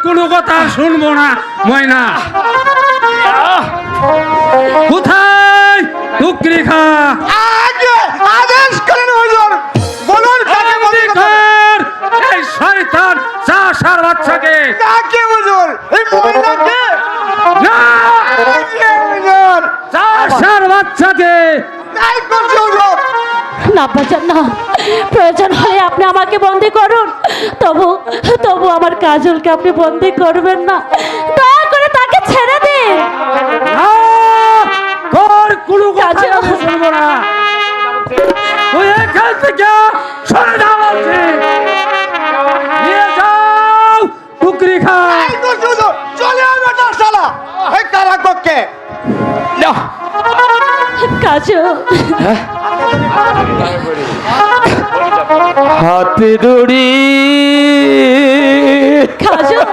কোনো কথা শুনবো না ময়না। কোথায় টুকরি খা? আগে আদেশ করেন হুজুর, বলুন কাকে বলতে কর। এই শয়তান চাষার বাচ্চাকে। কাকে হুজুর? এই মহিলাকে না, হুজুর, চাষার বাচ্চাকে। তাই করছে হুজুর। না বাজান না, প্রয়োজন হলে আপনি আমাকে বন্দি করুন, তবু তবু আমার কাজলকে আপনি বন্দি করবেন না। দয়া করে তাকে ছেড়ে দিন। না, তোর কোনো কথা কাজল। আমি শুনবো না। তুই এখান থেকে সরে যাও বলছি। নিয়ে যাও টুকরি খা। তাই করছে হুজুর। চলে আয় বেটা শালা, এই কারাকক্ষে। না, কাজল, হাতে দড়ি কাজল,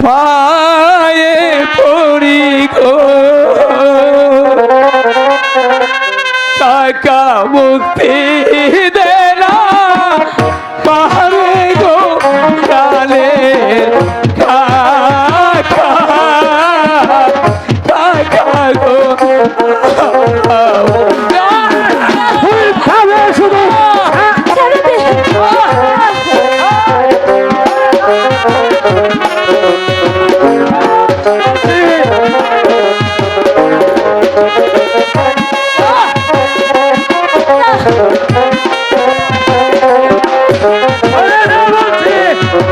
পায়ে পড়ি গো, টাকা মুক্তি দে না পারে গো কালে টাকা গো। শুধু ছেড়ে দিন।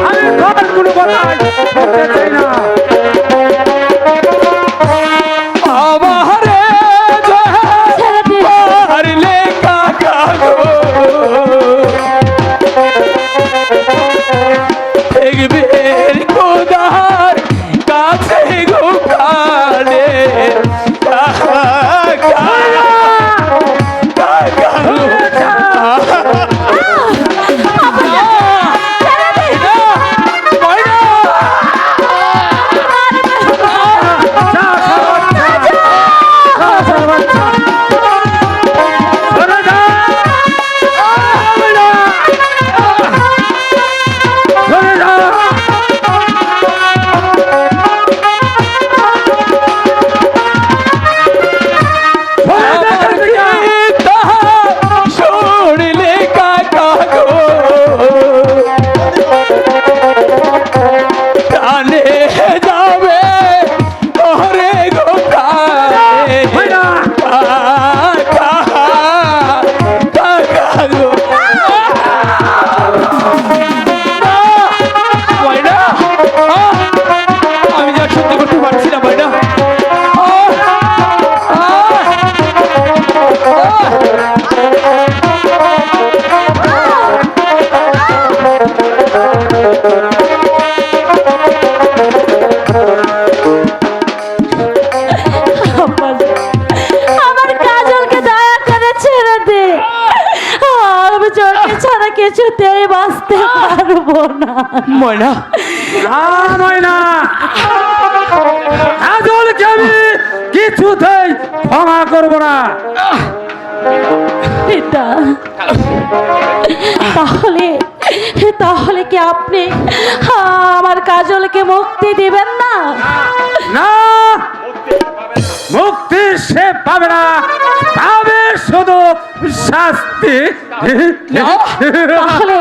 আমি ঘর কোনো কথা বলতে চাই না। আমারে ছেড়ে দিন। পারলে কাকা গো, দেখবেন খোদার কাছে গো কালে শুনলে কাকা গো টানে যাবে ওরে গো কালে কাকা গো। ময়না, আমি যা সত্যি করতে পারছি না ময়না। আমার কাজলকে দয়া করে ছেড়ে দে। আমি চোখে ছাড়া কিছুতেই বাঁচতে পারবো না। ময়না, না ময়না, কাজলকে আমি কিছুতেই ক্ষমা করব না। পিতা, তাহলে তাহলে কি আপনি আমার কাজলকে মুক্তি দিবেন না? না, মুক্তি সে পাবে না, পাবে শুধু শাস্তি। তাহলে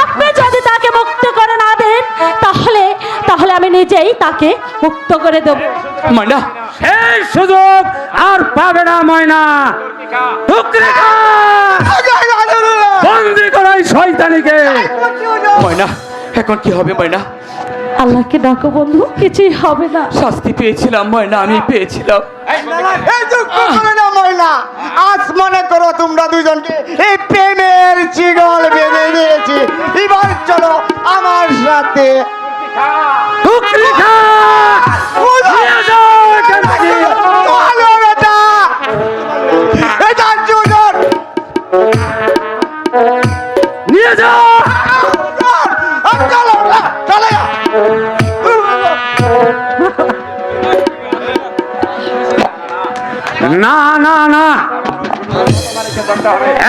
আপনি যদি তাকে মুক্ত করে না দেন, তাহলে তাহলে আমি নিজেই তাকে মুক্ত করে দেব। ময়না, সেই সুযোগ আর পাবে না ময়না। টুকরি খা, বন্দি করাই শয়তানিকে। ময়না, এখন কি হবে ময়না? আল্লাহকে ডাকো বন্ধু, কিছুই হবে না। শাস্তি পেয়েছিলাম ময়না, আমি পেয়েছিলাম। এই দুঃখ করে না মহিলা, আজ মনে করো তোমরা দুজনকে এই প্রেমের চিগল বেঁধে দিয়েছি। এবার চলো আমার সাথে। টুকরি খা, নিয়ে যাও এখান থেকে। চলো বেটা, এটা হুজুর। নিয়ে যাও। চলো চলে না না না,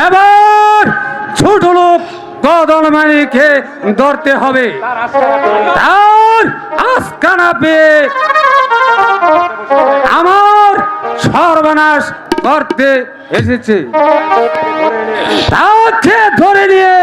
এবার ছোট লোক কদল মানিকে ধরতে হবে। তার আস্কানা পেয়ে আমার সর্বনাশ করতে এসেছে। তাকে ধরে নিয়ে